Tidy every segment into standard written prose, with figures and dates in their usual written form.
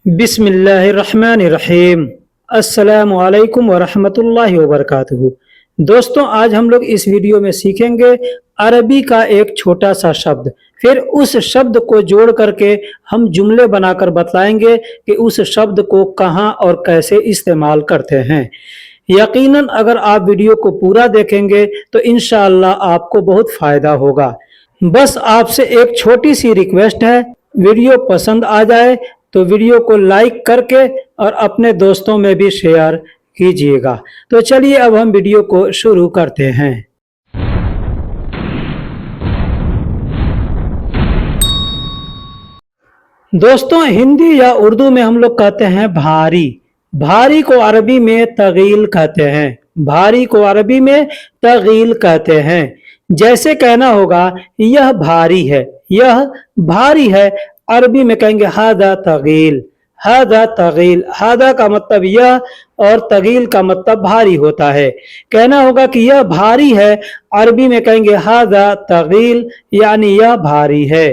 बिस्मिल्लाहिर्रहमानिर्रहीम। अस्सलामु अलैकुम वरहमतुल्लाहि वबरकातुहू। दोस्तों, आज हम लोग इस वीडियो में सीखेंगे अरबी का एक छोटा सा शब्द। फिर उस शब्द को जोड़ करके हम जुमले बनाकर बताएंगे कि उस शब्द को कहाँ और कैसे इस्तेमाल करते हैं। यकीनन अगर आप वीडियो को पूरा देखेंगे तो इंशाअल्लाह आपको बहुत फ़ायदा होगा। बस आपसे एक छोटी सी रिक्वेस्ट है, वीडियो पसंद आ जाए तो वीडियो को लाइक करके और अपने दोस्तों में भी शेयर कीजिएगा। तो चलिए अब हम वीडियो को शुरू करते हैं। दोस्तों, हिंदी या उर्दू में हम लोग कहते हैं भारी। भारी को अरबी में तगील कहते हैं। भारी को अरबी में तगील कहते हैं। जैसे कहना होगा यह भारी है, यह भारी है, अरबी में कहेंगे हादा तगील। हादा तगील, हादा का मतलब यह और तगील का मतलब भारी होता है। कहना होगा कि यह भारी है, अरबी में कहेंगे हादा तगील, यानी यह भारी है।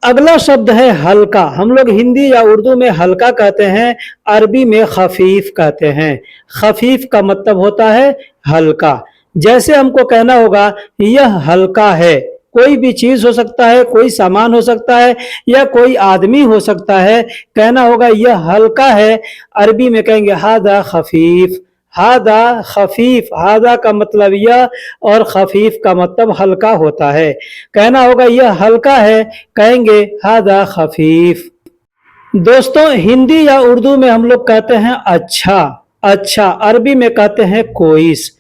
अगला शब्द है हल्का। हम लोग हिंदी या उर्दू में हल्का कहते हैं, अरबी में खफीफ कहते हैं। खफीफ का मतलब होता है हल्का। जैसे हमको कहना होगा यह हल्का है, कोई भी चीज हो सकता है, कोई सामान हो सकता है या कोई आदमी हो सकता है। कहना होगा यह हल्का है, अरबी में कहेंगे हादा खफीफ। हादा खफीफ, हादा का मतलब यह और खफीफ का मतलब हल्का होता है। कहना होगा यह हल्का है, कहेंगे हादा खफीफ। दोस्तों, हिंदी या उर्दू में हम लोग कहते हैं अच्छा। अच्छा अरबी में कहते हैं कोइस।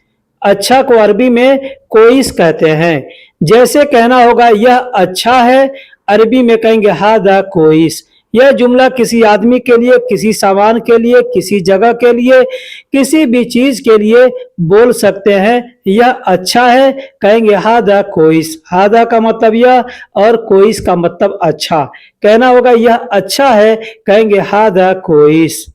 अच्छा को अरबी में कोइस कहते हैं। जैसे कहना होगा यह अच्छा है, अरबी में कहेंगे हादा कोइस। यह जुमला किसी आदमी के लिए, किसी सामान के लिए, किसी जगह के लिए, किसी भी चीज के लिए बोल सकते हैं। यह अच्छा है, कहेंगे हादा कोइस। हादा का मतलब यह और कोइस का मतलब अच्छा। कहना होगा यह अच्छा है, कहेंगे हादा कोइस।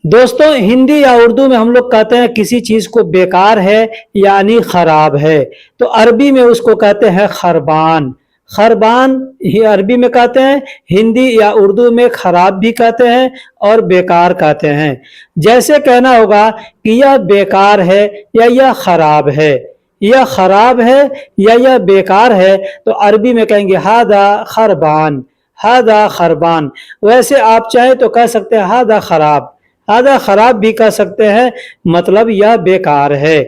दोस्तों, हिंदी या उर्दू में हम लोग कहते हैं किसी चीज को बेकार है यानी खराब है, तो अरबी में उसको कहते हैं खरबान। खरबान ही अरबी में कहते हैं, हिंदी या उर्दू में खराब भी कहते हैं और बेकार कहते हैं। जैसे कहना होगा कि यह बेकार है या यह खराब है। यह खराब है या यह बेकार है, तो अरबी में कहेंगे हादा खरबान। हादा खरबान। वैसे आप चाहे तो कह सकते हैं हादा खराब। हादा खराब भी कह सकते हैं, मतलब यह बेकार है।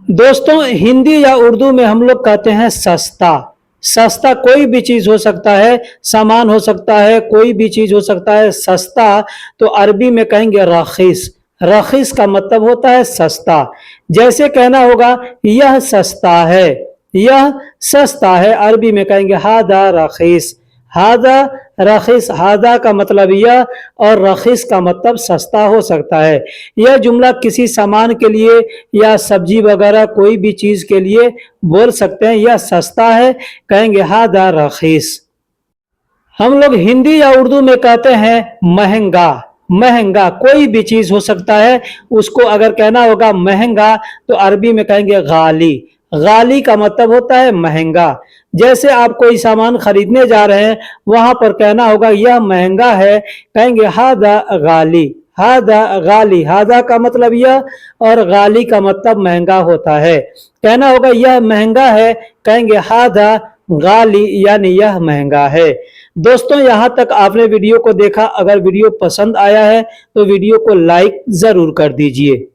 दोस्तों, हिंदी या उर्दू में हम लोग कहते हैं सस्ता। सस्ता कोई भी चीज हो सकता है, सामान हो सकता है, कोई भी चीज हो सकता है। सस्ता तो अरबी में कहेंगे रखीस। रखीस का मतलब होता है सस्ता। जैसे कहना होगा यह सस्ता है, यह सस्ता है, अरबी में कहेंगे हादा रखीस। हादा रखीस। हादा का मतलब यह और रखीस का मतलब सस्ता हो सकता है। यह जुमला किसी सामान के लिए या सब्जी वगैरह कोई भी चीज के लिए बोल सकते हैं। यह सस्ता है, कहेंगे हादा रखीस। हम लोग हिंदी या उर्दू में कहते हैं महंगा। महंगा कोई भी चीज हो सकता है, उसको अगर कहना होगा महंगा तो अरबी में कहेंगे गाली। गाली का मतलब होता है महंगा। जैसे आप कोई सामान खरीदने जा रहे हैं, वहां पर कहना होगा यह महंगा है, कहेंगे हादा गाली। हादा गाली। हादा का मतलब यह और गाली का मतलब महंगा होता है। कहना होगा यह महंगा है, कहेंगे हादा गाली, यानी यह महंगा है। दोस्तों, यहाँ तक आपने वीडियो को देखा। अगर वीडियो पसंद आया है तो वीडियो को लाइक जरूर कर दीजिए।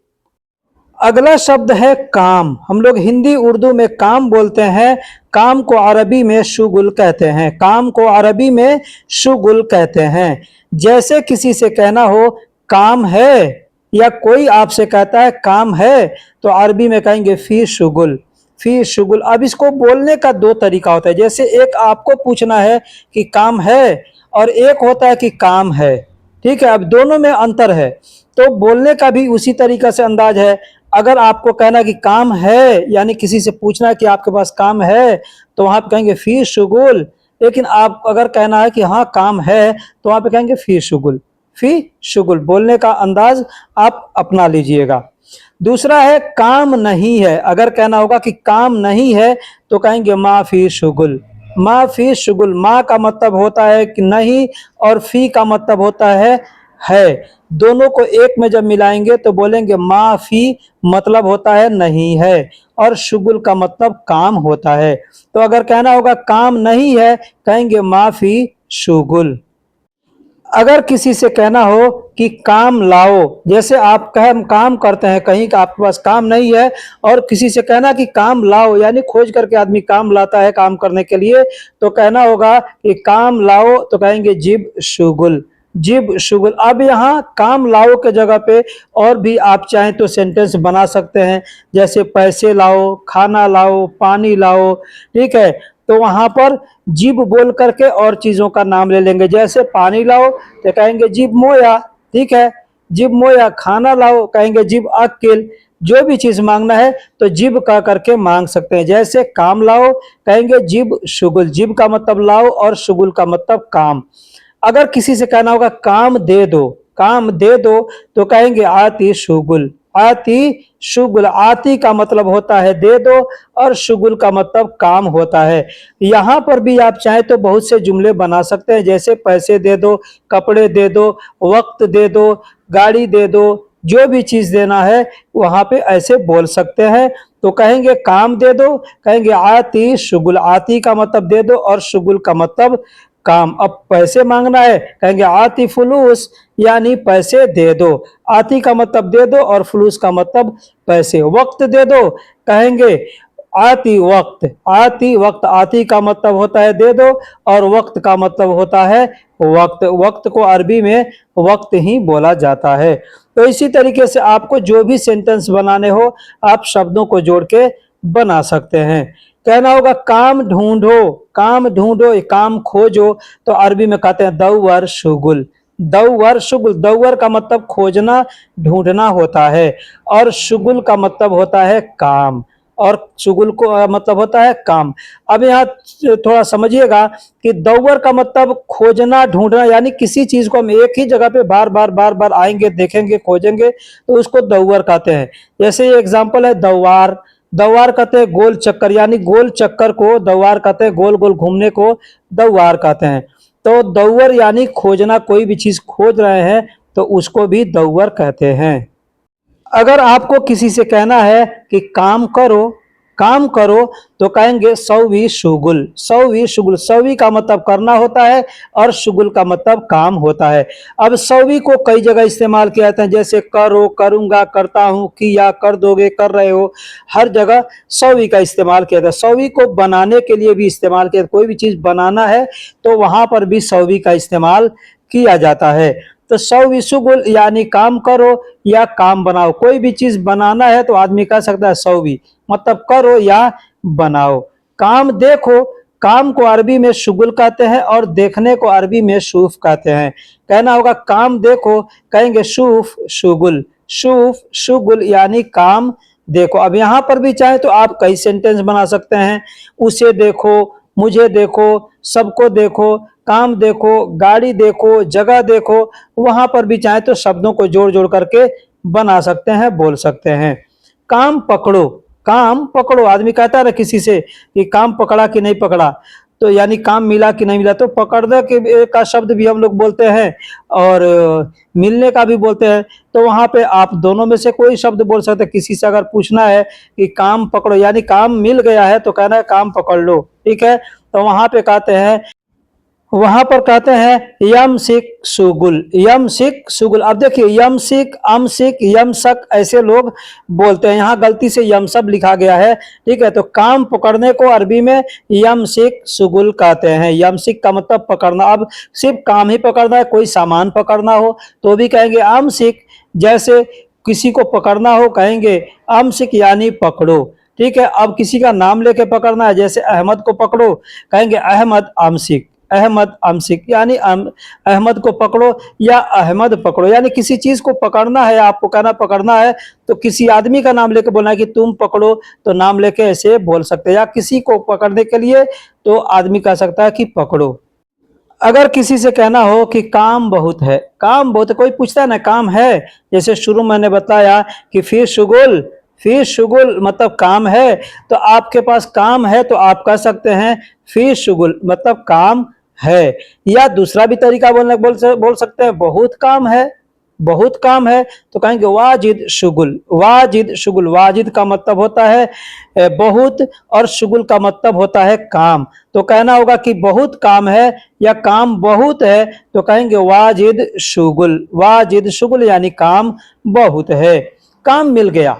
अगला शब्द है काम। हम लोग हिंदी उर्दू में काम बोलते हैं। काम को अरबी में शुगुल कहते हैं। काम को अरबी में शुगुल कहते हैं। जैसे किसी से कहना हो काम है, या कोई आपसे कहता है काम है, तो अरबी में कहेंगे फी शुगुल। फी शुगुल। अब इसको बोलने का दो तरीका होता है। जैसे एक आपको पूछना है कि काम है और एक होता है कि काम है। ठीक है, अब दोनों में अंतर है, तो बोलने का भी उसी तरीका से अंदाज है। अगर आपको कहना कि काम है, यानी किसी से पूछना है कि आपके पास काम है, तो वहां पे कहेंगे फी शुगुल। लेकिन आप अगर कहना है कि हाँ काम है, तो वहां पे कहेंगे फी शुगुल। फी शुगुल। बोलने का अंदाज आप अपना लीजिएगा। दूसरा है काम नहीं है। अगर कहना होगा कि काम नहीं है तो कहेंगे मा फी शुगुल। मा फी शुगुल, मा का मतलब होता है कि नहीं और फी का मतलब होता है। दोनों को एक में जब मिलाएंगे तो बोलेंगे मा फी, मतलब होता है नहीं है, और शुगुल का मतलब काम होता है। तो अगर कहना होगा काम नहीं है, कहेंगे मा फी शुगुल। अगर किसी से कहना हो कि काम लाओ, जैसे आप कह काम करते हैं कहीं का, आपके पास काम नहीं है और किसी से कहना कि काम लाओ, यानी खोज करके आदमी काम लाता है काम करने के लिए, तो कहना होगा कि काम लाओ, तो कहेंगे जिब शुगुल, जिब शुगुल। अब यहाँ काम लाओ के जगह पे और भी आप चाहें तो सेंटेंस बना सकते हैं, जैसे पैसे लाओ, खाना लाओ, पानी लाओ, ठीक है। तो वहां पर जिब बोल करके और चीजों का नाम ले लेंगे, जैसे पानी लाओ तो कहेंगे जिब मोया, ठीक है, जिब मोया। खाना लाओ कहेंगे जिब अक्किल। जो भी चीज मांगना है तो जिब कह करके मांग सकते हैं। जैसे काम लाओ कहेंगे जिब शुगुल, जिब का मतलब लाओ और शुगुल का मतलब काम। अगर किसी से कहना होगा काम दे दो, काम दे दो, तो कहेंगे आती शुगुल, आती शुगुल। आती का मतलब होता है दे दो और शुगुल का मतलब काम होता है। यहाँ पर भी आप चाहे तो बहुत से जुमले बना सकते हैं, जैसे पैसे दे दो, कपड़े दे दो, वक्त दे दो, गाड़ी दे दो, जो भी चीज देना है वहां पे ऐसे बोल सकते हैं। तो कहेंगे काम दे दो, कहेंगे आती शुगुल, आती का मतलब दे दो और शुगुल का मतलब काम। अब पैसे मांगना है, कहेंगे आती फुलूस, यानी पैसे दे दो। आती का मतलब दे दो और फुलूस का मतलब पैसे। वक्त दे दो, कहेंगे आती वक्त, आती वक्त। आती का मतलब होता है दे दो और वक्त का मतलब होता है वक्त। वक्त को अरबी में वक्त ही बोला जाता है। तो इसी तरीके से आपको जो भी सेंटेंस बनाने हो आप शब्दों को जोड़ के बना सकते हैं। कहना होगा काम ढूंढो, काम ढूंढो, काम खोजो, तो अरबी में कहते हैं दौवर शुगुल, दौवर शुगुल। दौवर का मतलब खोजना ढूंढना होता है और शुगुल का मतलब होता है काम, और शुगुल को मतलब होता है काम। अब यहाँ थोड़ा समझिएगा कि दौवर का मतलब खोजना ढूंढना, यानी किसी चीज को हम एक ही जगह पे बार बार आएंगे, देखेंगे, खोजेंगे, तो उसको दौवर कहते हैं। जैसे ये एग्जांपल है दौवार, दौवार कहते हैं गोल चक्कर, यानी गोल चक्कर को दौवार कहते हैं, गोल गोल घूमने को दौवार कहते हैं। तो दौवर यानी खोजना, कोई भी चीज खोज रहे हैं तो उसको भी दौवर कहते हैं। अगर आपको किसी से कहना है कि काम करो, काम करो, तो कहेंगे सौवी शुगुल, सौवी शुगुल। सौवी का मतलब करना होता है और शुगुल का मतलब काम होता है। अब सौवी को कई जगह इस्तेमाल किया जाता है, जैसे करो, करूंगा, करता हूं, किया, कर दोगे, कर रहे हो, हर जगह सौवी का इस्तेमाल किया जाता है। सौवी को बनाने के लिए भी इस्तेमाल किया, कोई भी चीज बनाना है तो वहां पर भी सौवी का इस्तेमाल किया जाता है। तो सौवी शुगुल यानी काम करो या काम बनाओ। कोई भी चीज बनाना है तो आदमी कह सकता है सौवी, मतलब करो या बनाओ। काम देखो, काम को अरबी में शुगुल कहते हैं और देखने को अरबी में शूफ कहते हैं। कहना होगा काम देखो, कहेंगे शूफ शुगुल, शूफ शुगुल यानी काम देखो। अब यहाँ पर भी चाहे तो आप कई सेंटेंस बना सकते हैं, उसे देखो, मुझे देखो, सबको देखो, काम देखो, गाड़ी देखो, जगह देखो। वहां पर भी चाहे तो शब्दों को जोड़ जोड़ करके बना सकते हैं, बोल सकते हैं। काम पकड़ो, काम पकड़ो। आदमी कहता है ना किसी से कि काम पकड़ा कि नहीं पकड़ा, तो यानी काम मिला कि नहीं मिला। तो पकड़ने के का शब्द भी हम लोग बोलते हैं और मिलने का भी बोलते हैं। तो वहां पे आप दोनों में से कोई शब्द बोल सकते हैं। किसी से अगर पूछना है कि काम पकड़ो यानी काम मिल गया है, तो कहना है काम पकड़ लो, ठीक है। तो वहां पे कहते हैं, वहां पर कहते हैं यमसिक सुगुल, यमसिक सुगुल। अब देखिए यमसिक, अमसिक, यमसक ऐसे लोग बोलते हैं, यहाँ गलती से यमसब लिखा गया है, ठीक है। तो काम पकड़ने को अरबी में यमसिक सुगुल कहते हैं। यमसिक का मतलब पकड़ना। अब सिर्फ काम ही पकड़ना है, कोई सामान पकड़ना हो तो भी कहेंगे अमसिक। जैसे किसी को पकड़ना हो कहेंगे अमसिक यानी पकड़ो, ठीक है। अब किसी का नाम लेके पकड़ना है, जैसे अहमद को पकड़ो, कहेंगे अहमद अमसिक, अहमद अमसिक यानी अहमद को पकड़ो या अहमद पकड़ो। यानी किसी चीज को पकड़ना है, आपको कहना पकड़ना है तो किसी आदमी का नाम लेके बोलना है कि तुम पकड़ो, तो नाम लेके ऐसे बोल सकते हैं। या किसी को पकड़ने के लिए तो आदमी कह सकता है कि पकड़ो। अगर किसी से कहना हो कि काम बहुत है, काम बहुत है, कोई पूछता है ना काम है, जैसे शुरू मैंने बताया कि फिर शुगुल फी शुगुल मतलब काम है, तो आपके पास काम है तो आप कह सकते हैं फी शुगुल मतलब काम है। या दूसरा भी तरीका बोल सकते हैं बहुत काम है, बहुत काम है तो कहेंगे वाजिद शुगुल, वाजिद शुगुल। वाजिद का मतलब होता है बहुत और शुगुल का मतलब होता है काम। तो कहना होगा कि बहुत काम है या काम बहुत है तो कहेंगे वाजिद शुगुल, वाजिद शुगुल यानी काम बहुत है। काम मिल गया,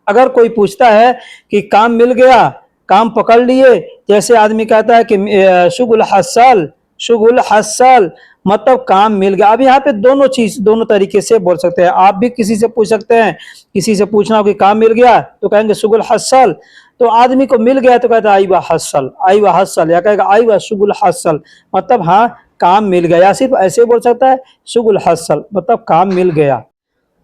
अगर कोई पूछता है कि काम मिल गया, काम पकड़ लिए, जैसे आदमी कहता है कि शुगुल हसल, शुगुल हसल मतलब काम मिल गया। अब यहाँ पे दोनों चीज दोनों तरीके से बोल सकते हैं। आप भी किसी से पूछ सकते हैं, किसी से पूछना हो कि काम मिल गया तो कहेंगे शुगुल हसल, तो आदमी को मिल गया तो कहता है आई व हसल, आई व हसल, या कहेगा आई व शुगुल हसल मतलब हाँ काम मिल गया। सिर्फ ऐसे बोल सकता है शुगुल हसल मतलब काम मिल गया।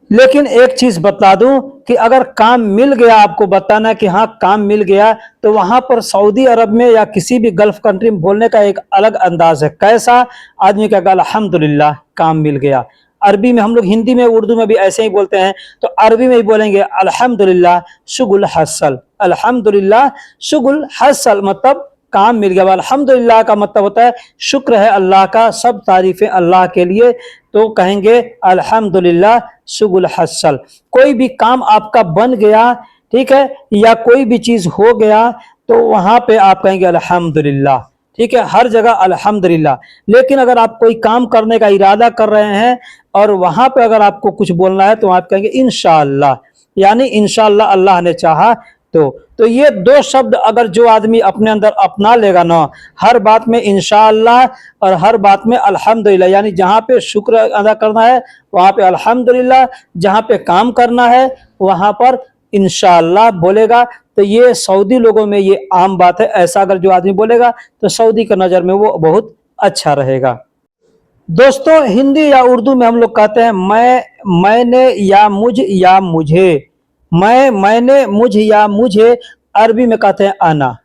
लेकिन एक चीज बता दूं कि अगर काम मिल गया, आपको बताना कि हाँ काम मिल गया, तो वहां पर सऊदी अरब में या किसी भी गल्फ कंट्री में बोलने का एक अलग अंदाज है। कैसा? आदमी कहेगा अल्हम्दुलिल्लाह काम मिल गया। अरबी में हम लोग हिंदी में उर्दू में भी ऐसे ही बोलते हैं, तो अरबी में ही बोलेंगे अल्हम्दुलिल्लाह शुगुल हसल, अल्हम्दुलिल्लाह शुगुल हसल मतलब काम मिल गया। अल्हम्दुलिल्लाह का मतलब होता है शुक्र है अल्लाह का, सब तारीफें अल्लाह के लिए, तो कहेंगे अल्हम्दुलिल्लाह शुगुल हसल। कोई भी काम आपका बन गया, ठीक है, या कोई भी चीज हो गया तो वहां पे आप कहेंगे अल्हम्दुलिल्लाह, ठीक है, हर जगह अल्हम्दुलिल्लाह। लेकिन अगर आप कोई काम करने का इरादा कर रहे हैं और वहां पे अगर आपको कुछ बोलना है तो आप कहेंगे इंशाअल्लाह, यानी इंशाअल्लाह अल्लाह ने चाहा तो ये दो शब्द अगर जो आदमी अपने अंदर अपना लेगा ना, हर बात में इंशाअल्लाह और हर बात में अल्हम्दुलिल्लाह, यानी जहां पे शुक्र अदा करना है वहां पे अल्हम्दुलिल्लाह, जहां पे काम करना है वहां पर इंशाअल्लाह बोलेगा, तो ये सऊदी लोगों में ये आम बात है। ऐसा अगर जो आदमी बोलेगा तो सऊदी की नजर में वो बहुत अच्छा रहेगा। दोस्तों हिंदी या उर्दू में हम लोग कहते हैं मैं, मैंने या मुझ या मुझे। मैं, मैंने, मुझ या मुझे अरबी में कहते हैं अना,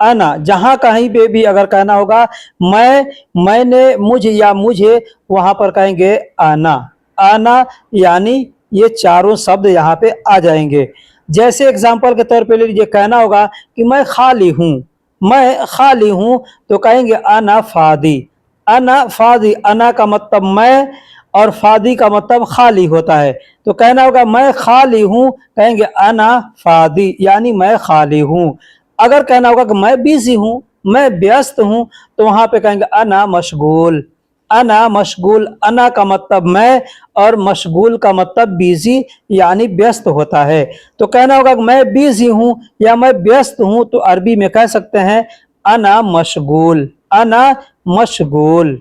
अना। जहां कहीं पे भी अगर कहना होगा मैं, मैंने, मुझ या मुझे, वहां पर कहेंगे अना, अना, यानी ये चारों शब्द यहाँ पे आ जाएंगे। जैसे एग्जाम्पल के तौर पे ले लीजिए, कहना होगा कि मैं खाली हूँ, मैं खाली हूँ तो कहेंगे अना फादी, अना फादी। अना का मतलब मैं और फादी का मतलब खाली होता है, तो कहना होगा मैं खाली हूं, कहेंगे अना फादी, यानी मैं खाली हूं। अगर कहना होगा कि मैं बिजी हूं, मैं व्यस्त हूं, तो वहां पे कहेंगे अना मशगूल, अना मशगूल। अना का मतलब मैं और मशगूल का मतलब बिजी यानी व्यस्त होता है। तो कहना होगा कि मैं बिजी हूं या मैं व्यस्त हूं तो अरबी में कह सकते हैं अना मशगूल, अना मशगूल।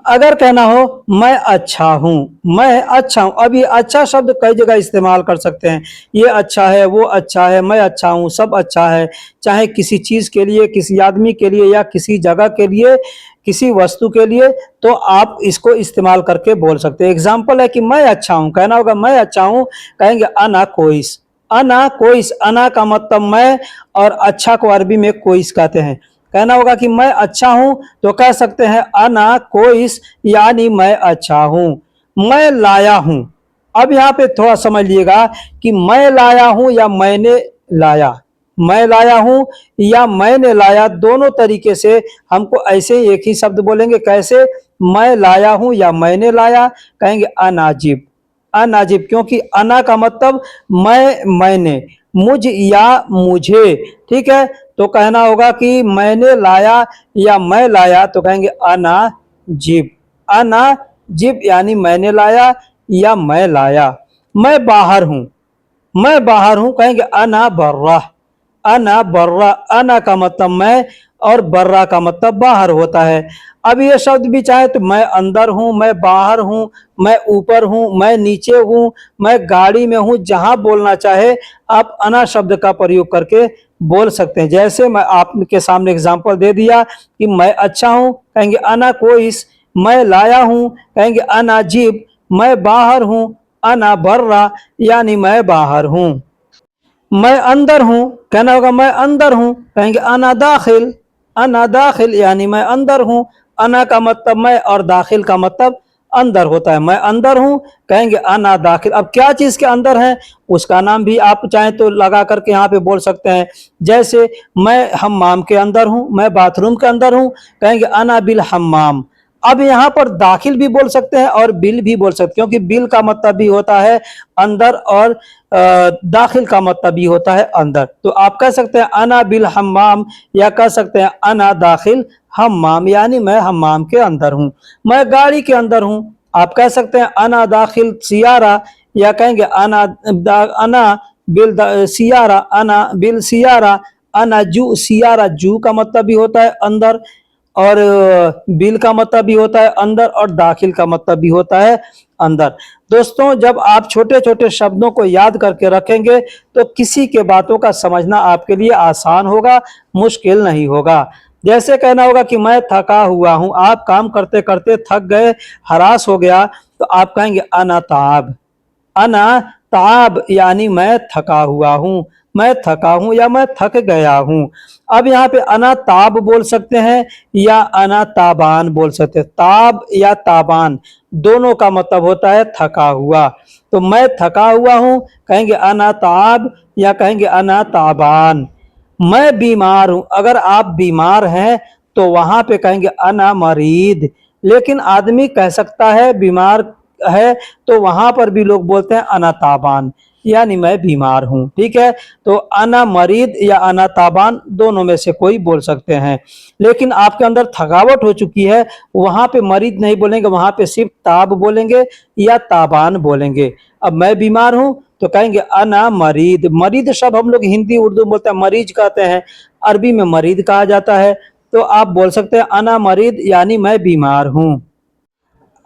अगर कहना हो मैं अच्छा हूं, मैं अच्छा हूं, अब ये अच्छा शब्द कई जगह इस्तेमाल कर सकते हैं। ये अच्छा है, वो अच्छा है, मैं अच्छा हूं, सब अच्छा है, चाहे किसी चीज के लिए, किसी आदमी के लिए या किसी जगह के लिए, किसी वस्तु के लिए, तो आप इसको इस्तेमाल करके बोल सकते हैं। एग्जाम्पल है कि मैं अच्छा हूं, कहना होगा मैं अच्छा हूं, कहेंगे अना कोइस, अना कोइस। अना का मतलब मैं और अच्छा को अरबी में कोइस कहते हैं। कहना होगा कि मैं अच्छा हूं तो कह सकते हैं अना कोइस, यानी मैं अच्छा हूं। मैं लाया हूं, अब यहाँ पे थोड़ा समझ लिएगा कि मैं लाया हूं या मैंने लाया, मैं लाया हूं या मैंने लाया, दोनों तरीके से हमको ऐसे ही एक ही शब्द बोलेंगे। कैसे? मैं लाया हूं या मैंने लाया, कहेंगे अनाजिब, अनाजिब, क्योंकि अना का मतलब मैं, मैंने, मुझ या मुझे, ठीक है। तो कहना होगा कि मैंने लाया या मैं लाया तो कहेंगे अना जिब, अना जिब, यानी मैंने लाया या मैं लाया। मैं बाहर हूं, मैं बाहर हूं, कहेंगे अना बर्रा, अना बर्रा। अना का मतलब मैं और बर्रा का मतलब बाहर होता है। अब ये शब्द भी चाहे तो मैं अंदर हूं, मैं बाहर हूं, मैं ऊपर हूं, मैं नीचे हूं, मैं गाड़ी में हूं, जहां बोलना चाहे आप अना शब्द का प्रयोग करके बोल सकते हैं। जैसे मैं आपके सामने एग्जांपल दे दिया कि मैं अच्छा हूं, कहेंगे अना कोइस, मैं लाया हूं, कहेंगे अना जीब, मैं बाहर हूं, अना बर्रा, यानी मैं बाहर हूं। मैं अंदर हूं, कहना होगा मैं अंदर हूं, कहेंगे अना दाखिल, अना दाखिल, यानी मैं अंदर हूं। अना का मतलब मैं और दाखिल का मतलब अंदर होता है। मैं अंदर हूं, कहेंगे अना दाखिल। अब क्या चीज के अंदर है उसका नाम भी आप चाहें तो लगा करके यहाँ पे बोल सकते हैं। जैसे मैं हम्माम के अंदर हूं, मैं बाथरूम के अंदर हूं, कहेंगे अना बिल हम्माम। अब यहाँ पर दाखिल भी बोल सकते हैं और बिल भी बोल सकते हैं, क्योंकि बिल का मतलब भी होता है अंदर और दाखिल का मतलब भी होता है अंदर। तो आप कह सकते हैं अना बिल हम्माम, या कह सकते हैं अना दाखिल हम्माम, यानी मैं हम्माम के अंदर हूं। मैं गाड़ी के अंदर हूं, आप कह सकते हैं अना दाखिल सियारा, या कहेंगे अना बिल सियारा, अना बिल सियारा, अना जू सियारा। जू का मतलब भी होता है अंदर, और बिल का मतलब भी होता है अंदर, और दाखिल का मतलब भी होता है अंदर। दोस्तों, जब आप छोटे छोटे शब्दों को याद करके रखेंगे तो किसी के बातों का समझना आपके लिए आसान होगा, मुश्किल नहीं होगा। जैसे कहना होगा कि मैं थका हुआ हूं, आप काम करते करते थक गए, हरास हो गया, तो आप कहेंगे अना ताब। अना ताब यानी मैं थका हुआ हूं, मैं थका हूं या मैं थक गया हूं। अब यहाँ पे अना ताब बोल सकते हैं या अना ताबान बोल सकते हैं। ताब या ताबान दोनों का मतलब होता है थका हुआ। तो मैं थका हुआ हूं, कहेंगे अना ताब, या कहेंगे अना ताबान। मैं बीमार हूं, अगर आप बीमार हैं तो वहां पे कहेंगे अना मरीद। लेकिन आदमी कह सकता है बीमार है, तो वहां पर भी लोग बोलते हैं अना ताबान, यानी मैं बीमार हूं। ठीक है, तो अना मरीद या अना ताबान दोनों में से कोई बोल सकते हैं। लेकिन आपके अंदर थकावट हो चुकी है, वहां पे मरीद नहीं बोलेंगे, वहां पे सिर्फ ताब बोलेंगे या ताबान बोलेंगे। अब मैं बीमार हूं तो कहेंगे अना मरीद। मरीद शब्द हम लोग हिंदी उर्दू में बोलते हैं, मरीज कहते हैं, अरबी में मरीद कहा जाता है। तो आप बोल सकते हैं अना मरीद, यानी मैं बीमार हूं।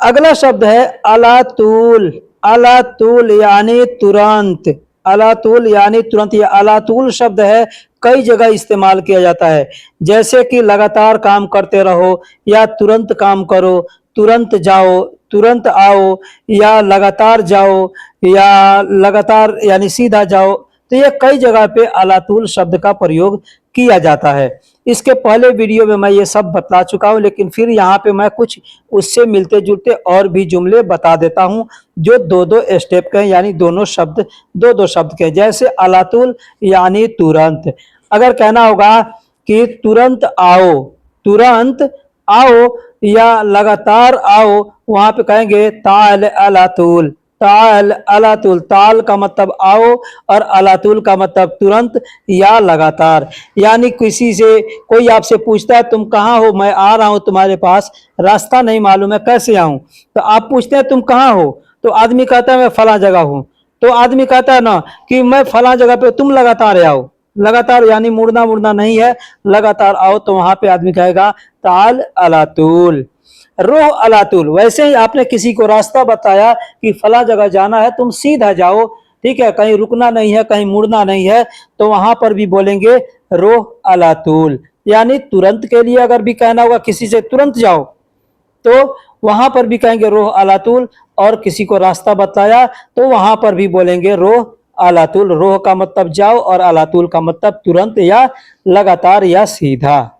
अगला शब्द है अलातूल। अलातूल यानी तुरंत। अलातूल यानी तुरंत। ये अलातूल शब्द है, कई जगह इस्तेमाल किया जाता है। जैसे कि लगातार काम करते रहो, या तुरंत काम करो, तुरंत जाओ, तुरंत आओ, या लगातार जाओ, या लगातार यानी सीधा जाओ। तो ये कई जगह पे अलातूल शब्द का प्रयोग किया जाता है। इसके पहले वीडियो में मैं ये सब बता चुका हूं, लेकिन फिर यहाँ पे मैं कुछ उससे मिलते जुलते और भी जुमले बता देता हूं, जो दो दो स्टेप के हैं, यानी दोनों शब्द दो दो शब्द के हैं। जैसे अलातुल यानी तुरंत। अगर कहना होगा कि तुरंत आओ, तुरंत आओ या लगातार आओ, वहां पे कहेंगे ताल अलातुल। ताल अलातुल, ताल का मतलब आओ और अलातुल का मतलब तुरंत या लगातार। यानी किसी से कोई आपसे पूछता है तुम कहाँ हो, मैं आ रहा हूं तुम्हारे पास, रास्ता नहीं मालूम है कैसे आऊं, तो आप पूछते हैं तुम कहाँ हो, तो आदमी कहता है मैं फला जगह हूं। तो आदमी कहता है ना कि मैं फला जगह पे, तुम लगातार आओ। लगातार यानी मुड़ना मुड़ना नहीं है, लगातार आओ। तो वहां पे आदमी कहेगा ताल अलातुल। रोह अलातुल, वैसे ही आपने किसी को रास्ता बताया कि फला जगह जाना है, तुम सीधा जाओ, ठीक है, कहीं रुकना नहीं है, कहीं मुड़ना नहीं है, तो वहां पर भी बोलेंगे रोह अलातुल। यानी तुरंत के लिए अगर भी कहना होगा किसी से तुरंत जाओ, तो वहां पर भी कहेंगे रोह अलातुल। और किसी को रास्ता बताया तो वहां पर भी बोलेंगे रोह अलातुल। रोह का मतलब जाओ और अलातुल का मतलब तुरंत या लगातार या सीधा।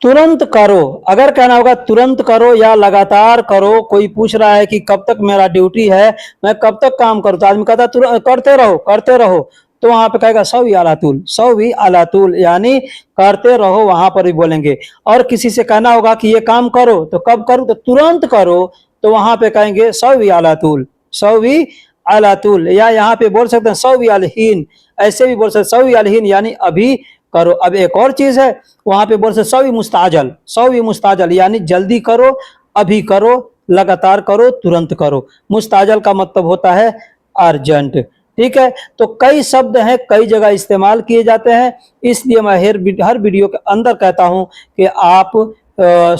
तुरंत करो, अगर कहना होगा तुरंत करो या लगातार करो, कोई पूछ रहा है कि कब तक मेरा ड्यूटी है, मैं कब तक काम करूं, तो आदमी कहता है करते रहो करते रहो। तो वहां पे कहेगा सवी अलातुल। सवी अलातुल यानी करते रहो, वहां पर भी बोलेंगे। और किसी से कहना होगा कि ये काम करो, तो कब करूं, तो तुरंत करो, तो वहां पे कहेंगे सवी अलातुल। सवी अलातुल, या यहाँ पे बोल सकते हैं सवी अलहीन, ऐसे भी बोल सकते सवी अलहीन यानी अभी करो। अब एक और चीज है, वहां पे बोल सकते सवी मुस्ताजल। सवी मुस्ताजल यानी जल्दी करो, अभी करो, लगातार करो, तुरंत करो। मुस्ताजल का मतलब होता है अर्जेंट। ठीक है, तो कई शब्द हैं, कई जगह इस्तेमाल किए जाते हैं, इसलिए मैं हर वीडियो के अंदर कहता हूं कि आप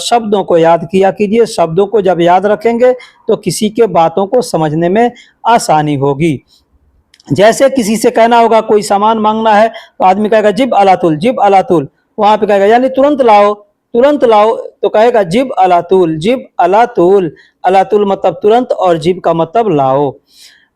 शब्दों को याद किया कीजिए। शब्दों को जब याद रखेंगे तो किसी के बातों को समझने में आसानी होगी। जैसे किसी से कहना होगा कोई सामान मांगना है, तो आदमी कहेगा जिब अलातुल, जिब अलातुल। वहां पे कहेगा यानी तुरंत लाओ, तुरंत लाओ, तो कहेगा जिब अलातुल, जिब अलातुल। अलातुल मतलब तुरंत और जिब का मतलब लाओ।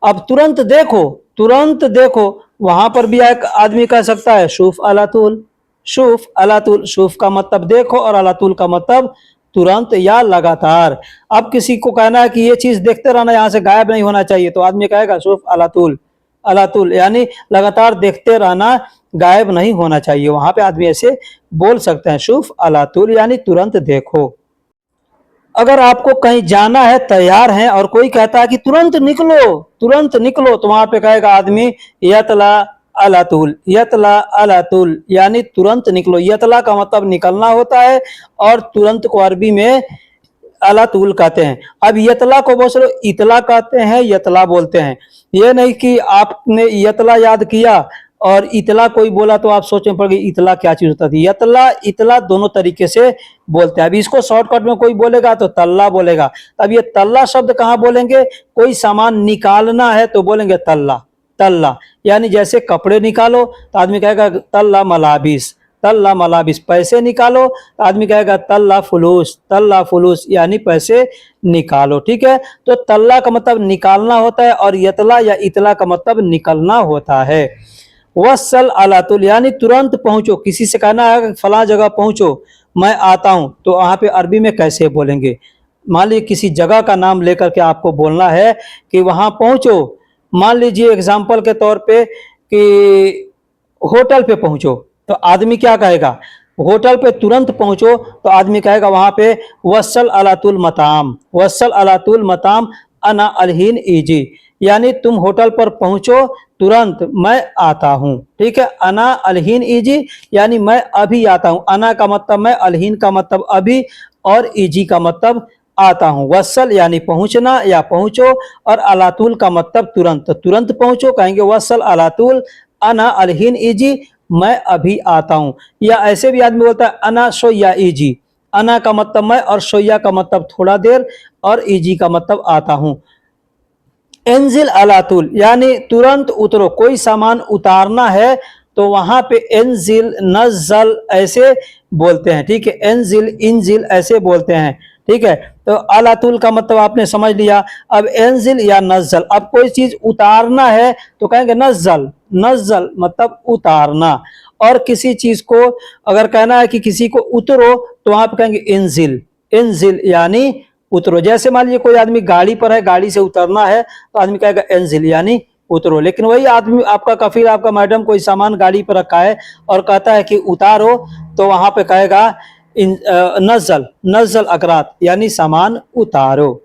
अब तुरंत देखो, तुरंत देखो, वहां पर भी एक आदमी कह सकता है शूफ अलातुल। शूफ अलातुल, शूफ का मतलब देखो और अलातुल का मतलब तुरंत या लगातार। अब किसी को कहना है कि ये चीज देखते रहना, यहाँ से गायब नहीं होना चाहिए, तो आदमी कहेगा शुफ अलातुल, अलातुल यानी लगातार देखते रहना, गायब नहीं होना चाहिए। वहां पे आदमी ऐसे बोल सकते हैं शुफ अलातुल यानी तुरंत देखो। अगर आपको कहीं जाना है, तैयार हैं और कोई कहता है कि तुरंत निकलो, तुरंत निकलो, तो वहां पे कहेगा आदमी यतला अलातुल, यतला अलातुल यानी तुरंत निकलो। यतला का मतलब निकलना होता है और तुरंत को अरबी में अलातुल कहते हैं। अब यतला को बहुत सारे इतला कहते हैं, यतला बोलते हैं। ये नहीं कि आपने यतला याद किया और इतला कोई बोला तो आप सोचने पड़ गई इतला क्या चीज होता थी। यतला इतला दोनों तरीके से बोलते हैं। अब इसको शॉर्टकट में कोई बोलेगा तो तल्ला बोलेगा। अब ये तल्ला शब्द कहाँ बोलेंगे, कोई सामान निकालना है तो बोलेंगे तल्ला, तल्ला यानी जैसे कपड़े निकालो तो आदमी कहेगा तल्ला मलाबिस, तल्ला मलाबिस। पैसे निकालो तो आदमी कहेगा तल्ला फुलूस, तल्ला फुलूस यानी पैसे निकालो। ठीक है, तो तल्ला का मतलब निकालना होता है और यतला या इतला का मतलब निकलना होता है। वसल अलातुल यानी तुरंत पहुंचो। किसी से कहना है फला जगह पहुंचो, मैं आता हूं, तो वहां पे अरबी में कैसे बोलेंगे। मान लीजिए किसी जगह का नाम लेकर के आपको बोलना है कि वहां पहुंचो। मान लीजिए एग्जाम्पल के तौर पे कि होटल पे पहुंचो, तो आदमी क्या कहेगा, होटल पे तुरंत पहुंचो तो आदमी कहेगा वहां पे वसल अलातुल मताम, वसल अलातुल मताम अना अलहीन इजी यानी तुम होटल पर पहुंचो तुरंत, मैं आता हूं। ठीक है, अना अलहीन इजी यानी मैं अभी आता हूं। अना का मतलब मैं, अलहीन का मतलब अभी और इजी का मतलब आता हूं। वसल यानी पहुंचना या पहुंचो और अलातुल का मतलब तुरंत, तो तुरंत पहुंचो कहेंगे वसल अलातुल अना अलहीन इजी मैं अभी आता हूं। या ऐसे भी आदमी बोलता है अना सोया इजी, अना का मतलब मैं और सोया का मतलब थोड़ा देर और इजी का मतलब आता हूं। एंजिल अलातुल यानी तुरंत उतरो। कोई सामान उतारना है तो वहां पे एंजिल नजल ऐसे बोलते हैं। ठीक है, एंजिल इंजिल ऐसे बोलते हैं। ठीक है, तो अलातुल का मतलब आपने समझ लिया। अब एंजिल या नजल, अब कोई चीज उतारना है तो कहेंगे नजल, नजल मतलब उतारना। और किसी चीज को अगर कहना है कि किसी को उतरो तो वहां पे कहेंगे इंजिल, इंजिल यानी उतरो। जैसे मान लीजिए कोई आदमी गाड़ी पर है, गाड़ी से उतरना है तो आदमी कहेगा एंजिल यानी उतरो। लेकिन वही आदमी आपका कफिल, आपका मैडम कोई सामान गाड़ी पर रखा है और कहता है कि उतारो, तो वहां पे कहेगा नजल, नजल अकरात यानी सामान उतारो।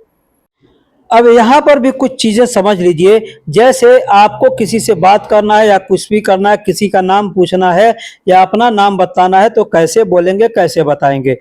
अब यहाँ पर भी कुछ चीजें समझ लीजिए। जैसे आपको किसी से बात करना है या कुछ भी करना है, किसी का नाम पूछना है या अपना नाम बताना है तो कैसे बोलेंगे, कैसे बताएंगे।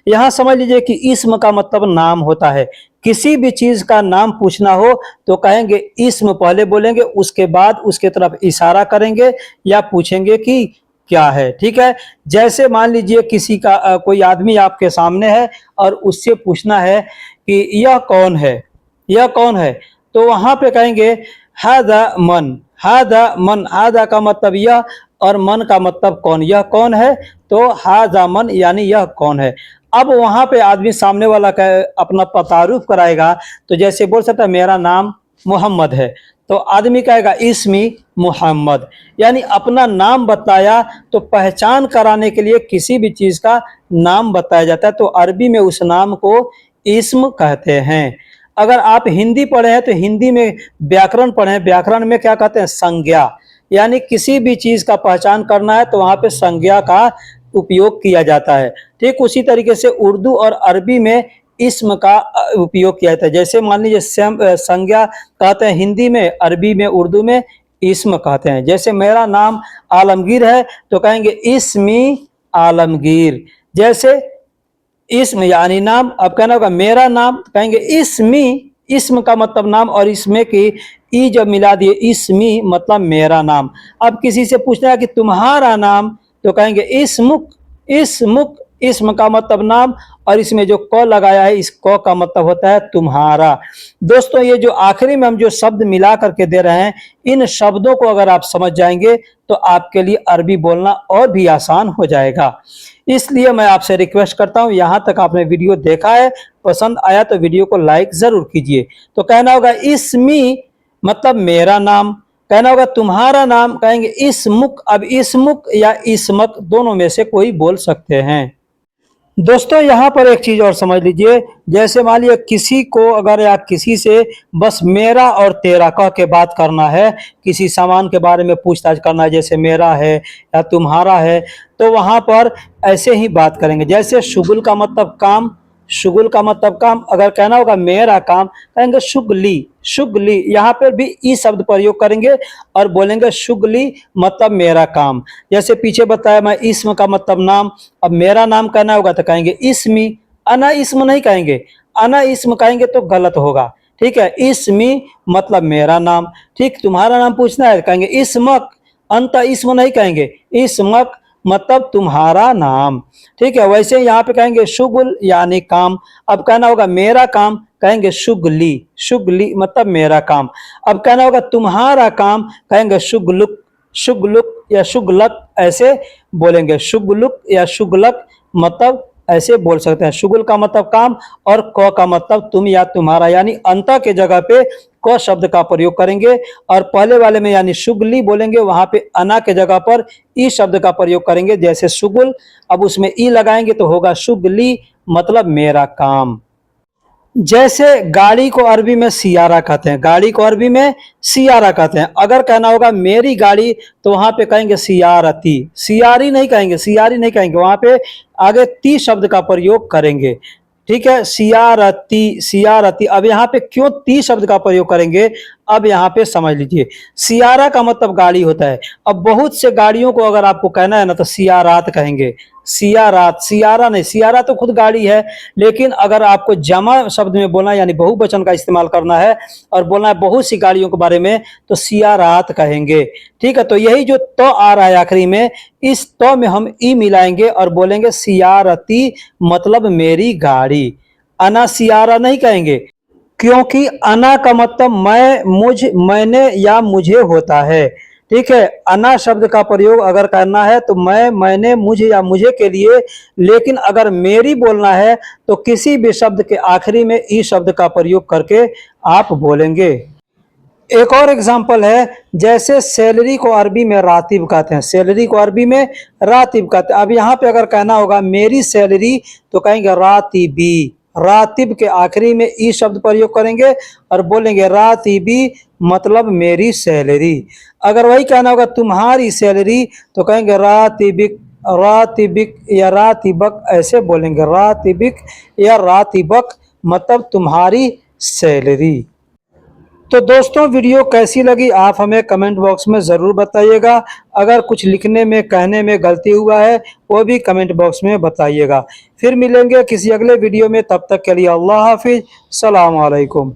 यहाँ समझ लीजिए कि इस्म का मतलब नाम होता है। किसी भी चीज का नाम पूछना हो तो कहेंगे इस्म पहले बोलेंगे, उसके बाद उसके तरफ इशारा करेंगे या पूछेंगे कि क्या है। ठीक है, जैसे मान लीजिए किसी का कोई आदमी आपके सामने है और उससे पूछना है कि यह कौन है, यह कौन है, तो वहां पे कहेंगे हादा मन, हादा मन। हादा का मतलब यह और मन का मतलब कौन, यह कौन है, तो हादा मन यानी यह कौन है। अब वहां पे आदमी सामने वाला अपना तारुफ कराएगा, तो जैसे बोल सकता है मेरा नाम मोहम्मद है, तो आदमी कहेगा इस्मी मोहम्मद यानी अपना नाम बताया। तो पहचान कराने के लिए किसी भी चीज का नाम बताया जाता है तो अरबी में उस नाम को इस्म कहते हैं। अगर आप हिंदी पढ़े हैं तो हिंदी में व्याकरण पढ़े, व्याकरण में क्या कहते हैं, संज्ञा यानी किसी भी चीज का पहचान करना है तो वहां पे संज्ञा का उपयोग किया जाता है। ठीक उसी तरीके से उर्दू और अरबी में इस्म का उपयोग किया जाता है। जैसे मान लीजिए संज्ञा कहते हैं हिंदी में, अरबी में, उर्दू में इस्म कहते हैं। जैसे मेरा नाम आलमगीर है तो कहेंगे इस्मी आलमगीर। जैसे इस्म यानी नाम, अब कहना होगा मेरा नाम, कहेंगे इस्मी, इस्म का मतलब नाम और इसमें की ई जब मिला दिए, इस्मी मतलब मेरा नाम। अब किसी से पूछना है कि तुम्हारा नाम तो कहेंगे इस्मुक, इस्मुक इस्म का मतलब नाम और इसमें जो क लगाया है इस क का मतलब होता है तुम्हारा। दोस्तों ये जो आखिरी में हम जो शब्द मिला करके दे रहे हैं, इन शब्दों को अगर आप समझ जाएंगे तो आपके लिए अरबी बोलना और भी आसान हो जाएगा। इसलिए मैं आपसे रिक्वेस्ट करता हूं, यहां तक आपने वीडियो देखा है, पसंद आया तो वीडियो को लाइक जरूर कीजिए। तो कहना होगा इस्मी मतलब मेरा नाम, कहना होगा तुम्हारा नाम, कहेंगे इस्मुक। अब इस्मुक या इस्मक दोनों में से कोई बोल सकते हैं। दोस्तों यहाँ पर एक चीज और समझ लीजिए, जैसे मान लिया किसी को अगर या किसी से बस मेरा और तेरा कह के बात करना है, किसी सामान के बारे में पूछताछ करना है, जैसे मेरा है या तुम्हारा है, तो वहां पर ऐसे ही बात करेंगे। जैसे शुगुल का मतलब काम, शुगुल का मतलब काम, अगर कहना होगा मेरा काम, कहेंगे शुगली, शुगली। यहाँ पर भी ई शब्द प्रयोग करेंगे और बोलेंगे शुगली मतलब मेरा काम। जैसे पीछे बताया मैं, इस्म का मतलब नाम, अब मेरा नाम कहना होगा तो कहेंगे इस्मी, अना इस्म नहीं कहेंगे, अना इस्म कहेंगे तो गलत होगा। ठीक है, इस्मी मतलब मेरा नाम। ठीक, तुम्हारा नाम पूछना है कहेंगे इस्मक, अंत इस्म नहीं कहेंगे, इस्मक मतलब तुम्हारा नाम। ठीक है, वैसे यहाँ पे कहेंगे शुगुल यानी काम। अब कहना होगा मेरा काम, कहेंगे शुगली, शुगली मतलब मेरा काम। अब कहना होगा तुम्हारा काम, कहेंगे शुगलुक, शुगलुक या शुगलक ऐसे बोलेंगे, शुगलुक या शुगलक मतलब ऐसे बोल सकते हैं। शुगुल का मतलब काम और क का मतलब तुम या तुम्हारा, यानी अंत के जगह पे क शब्द का प्रयोग करेंगे, और पहले वाले में यानी शुगली बोलेंगे वहां पे अना के जगह पर ई शब्द का प्रयोग करेंगे। जैसे शुगुल, अब उसमें ई लगाएंगे तो होगा शुगली मतलब मेरा काम। जैसे गाड़ी को अरबी में सियारा कहते हैं, गाड़ी को अरबी में सियारा कहते हैं। अगर कहना होगा मेरी गाड़ी, तो वहां पे कहेंगे सियारती, सियारी नहीं कहेंगे, सियारी नहीं कहेंगे, वहां पे आगे ती शब्द का प्रयोग करेंगे। ठीक है, सियारती, सियारती। अब यहाँ पे क्यों ती शब्द का प्रयोग करेंगे, अब यहाँ पे समझ लीजिए। सियारा का मतलब गाड़ी होता है। अब बहुत से गाड़ियों को अगर आपको कहना है ना तो सियारात कहेंगे, सियारात, सियारा नहीं, सियारा तो खुद गाड़ी है। लेकिन अगर आपको जमा शब्द में बोलना है, यानी बहुवचन का इस्तेमाल करना है और बोलना है बहुत सी गाड़ियों के बारे में, तो सियारात कहेंगे। ठीक है, तो यही जो तो आ रहा है आखिरी में, इस तो में हम ई मिलाएंगे और बोलेंगे सियारती मतलब मेरी गाड़ी। अना सियारा नहीं कहेंगे, क्योंकि अना का मतलब मैं, मुझ, मैंने या मुझे होता है। ठीक है, अना शब्द का प्रयोग अगर करना है तो मैं, मैंने, मुझे या मुझे के लिए। लेकिन अगर मेरी बोलना है तो किसी भी शब्द के आखिरी में ई शब्द का प्रयोग करके आप बोलेंगे। एक और एग्जांपल है, जैसे सैलरी को अरबी में रातिब कहते हैं, सैलरी को अरबी में रातिब कहते हैं। अब यहाँ पे अगर कहना होगा मेरी सैलरी, तो कहेंगे रातिबी, रातिब के आखिरी में ई शब्द प्रयोग करेंगे और बोलेंगे रातिबी मतलब मेरी सैलरी। अगर वही कहना होगा तुम्हारी सैलरी, तो कहेंगे रातिबिक, रातिबिक या रातिबक ऐसे बोलेंगे, रातिबिक या रातिबक मतलब तुम्हारी सैलरी। तो दोस्तों वीडियो कैसी लगी आप हमें कमेंट बॉक्स में ज़रूर बताइएगा। अगर कुछ लिखने में, कहने में गलती हुआ है वो भी कमेंट बॉक्स में बताइएगा। फिर मिलेंगे किसी अगले वीडियो में, तब तक के लिए अल्लाह हाफिज़, सलाम अलैकुम।